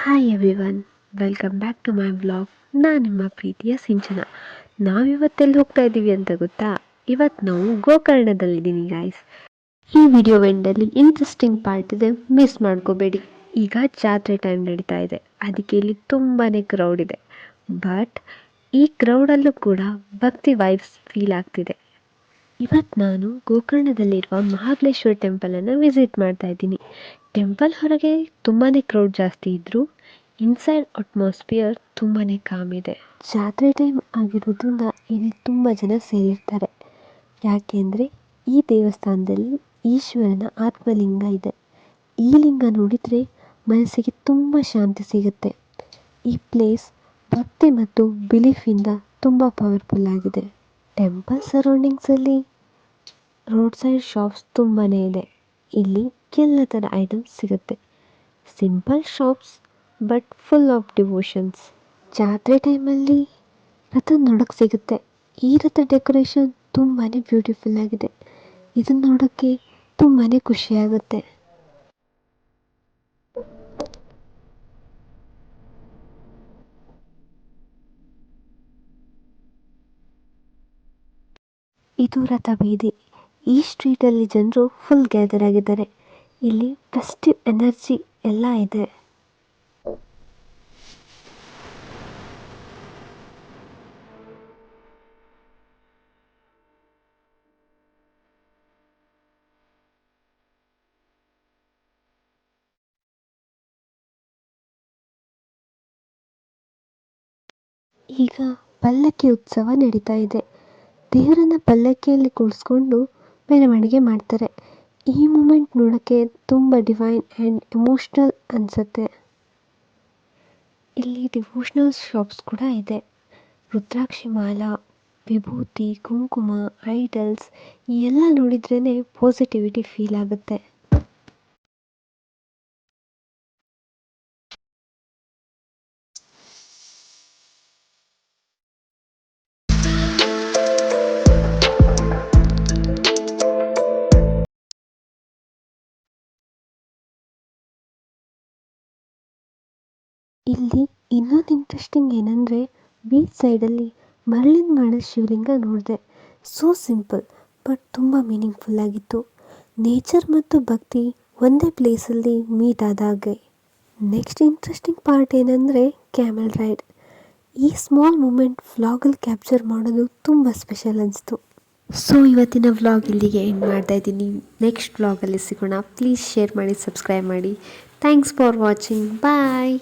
Hi everyone, welcome back to my vlog. ನಾನು ನಿಮ್ಮ ಪ್ರೀತಿಯ ಸಿಂಚನ. ನಾವಿವತ್ತೆಲ್ಲಿ ಹೋಗ್ತಾ ಇದ್ದೀವಿ ಅಂತ ಗೊತ್ತಾ? ಇವತ್ತು ನಾವು ಗೋಕರ್ಣದಲ್ಲಿದ್ದೀನಿ ಗಾಯ್ಸ್. ಈ ವಿಡಿಯೋ ಎಂಡಲ್ಲಿ ಇಂಟ್ರೆಸ್ಟಿಂಗ್ ಪಾರ್ಟ್ ಇದೆ, ಮಿಸ್ ಮಾಡ್ಕೋಬೇಡಿ. ಈಗ ಜಾತ್ರೆ ಟೈಮ್ ನಡೀತಾ ಇದೆ, ಅದಕ್ಕೆ ಇಲ್ಲಿ ತುಂಬಾ ಕ್ರೌಡ್ ಇದೆ. ಬಟ್ ಈ ಕ್ರೌಡಲ್ಲೂ ಕೂಡ ಭಕ್ತಿ ವೈಬ್ಸ್ ಫೀಲ್ ಆಗ್ತಿದೆ. ಇವತ್ತು ನಾನು ಗೋಕರ್ಣದಲ್ಲಿರುವ ಮಹಾಬಲೇಶ್ವರ ಟೆಂಪಲನ್ನು ವಿಸಿಟ್ ಮಾಡ್ತಾ ಇದ್ದೀನಿ. ಟೆಂಪಲ್ ಹೊರಗೆ ತುಂಬಾ ಕ್ರೌಡ್ ಜಾಸ್ತಿ ಇದ್ದರೂ ಇನ್ಸೈಡ್ ಅಟ್ಮಾಸ್ಫಿಯರ್ ತುಂಬಾ ಕಾಮ್ ಇದೆ. ಜಾತ್ರೆ ಟೈಮ್ ಆಗಿರೋದ್ರಿಂದ ಇಲ್ಲಿ ತುಂಬ ಜನ ಸೇರಿರ್ತಾರೆ. ಯಾಕೆಂದರೆ ಈ ದೇವಸ್ಥಾನದಲ್ಲಿ ಈಶ್ವರನ ಆತ್ಮಲಿಂಗ ಇದೆ. ಈ ಲಿಂಗ ನೋಡಿದರೆ ಮನಸ್ಸಿಗೆ ತುಂಬ ಶಾಂತಿ ಸಿಗುತ್ತೆ. ಈ ಪ್ಲೇಸ್ ಭಕ್ತಿ ಮತ್ತು ಬಿಲೀಫಿಂದ ತುಂಬ ಪವರ್ಫುಲ್ ಆಗಿದೆ. ಟೆಂಪಲ್ ಸರೌಂಡಿಂಗ್ಸಲ್ಲಿ ರೋಡ್ ಸೈಡ್ ಶಾಪ್ಸ್ ತುಂಬಾ ಇದೆ. ಇಲ್ಲಿ ಎಲ್ಲ ಥರ ಐಟಮ್ಸ್ ಸಿಗುತ್ತೆ. Simple shops but full of devotions. ಜಾತ್ರೆ ಟೈಮಲ್ಲಿ ರಥ ನೋಡೋಕ್ಕೆ ಸಿಗುತ್ತೆ. ಈ ರಥ ಡೆಕೋರೇಷನ್ ತುಂಬಾ ಬ್ಯೂಟಿಫುಲ್ ಆಗಿದೆ. ಇದನ್ನು ನೋಡೋಕ್ಕೆ ತುಂಬಾ ಖುಷಿಯಾಗುತ್ತೆ. ಇದು ರಥ ಬೀದಿ. ಈ ಸ್ಟ್ರೀಟಲ್ಲಿ ಜನರು ಫುಲ್ ಗ್ಯಾದರ್ ಆಗಿದ್ದಾರೆ. ಇಲ್ಲಿ ಫೆಸ್ಟಿವ್ ಎನರ್ಜಿ ಎಲ್ಲ ಇದೆ. ಈಗ ಪಲ್ಲಕ್ಕಿ ಉತ್ಸವ ನಡೀತಾ ಇದೆ. ದೇವರನ್ನ ಪಲ್ಲಕ್ಕಿಯಲ್ಲಿ ಕೂರಿಸ್ಕೊಂಡು ಮೆರವಣಿಗೆ ಮಾಡ್ತಾರೆ. ಈ ಮೂಮೆಂಟ್ ನೋಡೋಕ್ಕೆ ತುಂಬ ಡಿವೈನ್ ಆ್ಯಂಡ್ ಎಮೋಷ್ನಲ್ ಅನಿಸುತ್ತೆ. ಇಲ್ಲಿ ಡಿವೋಷ್ನಲ್ ಶಾಪ್ಸ್ ಕೂಡ ಇದೆ. ರುದ್ರಾಕ್ಷಿ ಮಾಲಾ, ವಿಭೂತಿ, ಕುಂಕುಮ, ಐಡಲ್ಸ್ ಈ ಎಲ್ಲ ನೋಡಿದ್ರೇ ಪಾಸಿಟಿವಿಟಿ ಫೀಲ್ ಆಗುತ್ತೆ. ಇಲ್ಲಿ ಇನ್ನೊಂದು ಇಂಟ್ರೆಸ್ಟಿಂಗ್ ಏನಂದರೆ, ಬೀಚ್ ಸೈಡಲ್ಲಿ ಮರಳಿಂದ ಮಾಡಿದ ಶಿವಲಿಂಗ ನೋಡಿದೆ. ಸೋ ಸಿಂಪಲ್ ಬಟ್ ತುಂಬ ಮೀನಿಂಗ್ಫುಲ್ ಆಗಿತ್ತು. ನೇಚರ್ ಮತ್ತು ಭಕ್ತಿ ಒಂದೇ ಪ್ಲೇಸಲ್ಲಿ ಮೀಟ್ ಆದಾಗೆ. ನೆಕ್ಸ್ಟ್ ಇಂಟ್ರೆಸ್ಟಿಂಗ್ ಪಾರ್ಟ್ ಏನಂದರೆ ಕ್ಯಾಮೆಲ್ ರೈಡ್. ಈ ಸ್ಮಾಲ್ ಮೂಮೆಂಟ್ ವ್ಲಾಗಲ್ಲಿ ಕ್ಯಾಪ್ಚರ್ ಮಾಡೋದು ತುಂಬ ಸ್ಪೆಷಲ್ ಅನಿಸ್ತು. ಸೊ ಇವತ್ತಿನ ವ್ಲಾಗ್ ಇಲ್ಲಿಗೆ ಎಂಡ್ ಮಾಡ್ತಾ ಇದ್ದೀನಿ. ನೆಕ್ಸ್ಟ್ ವ್ಲಾಗಲ್ಲಿ ಸಿಗೋಣ. ಪ್ಲೀಸ್ ಶೇರ್ ಮಾಡಿ, ಸಬ್ಸ್ಕ್ರೈಬ್ ಮಾಡಿ. Thanks for watching. ಬಾಯ್.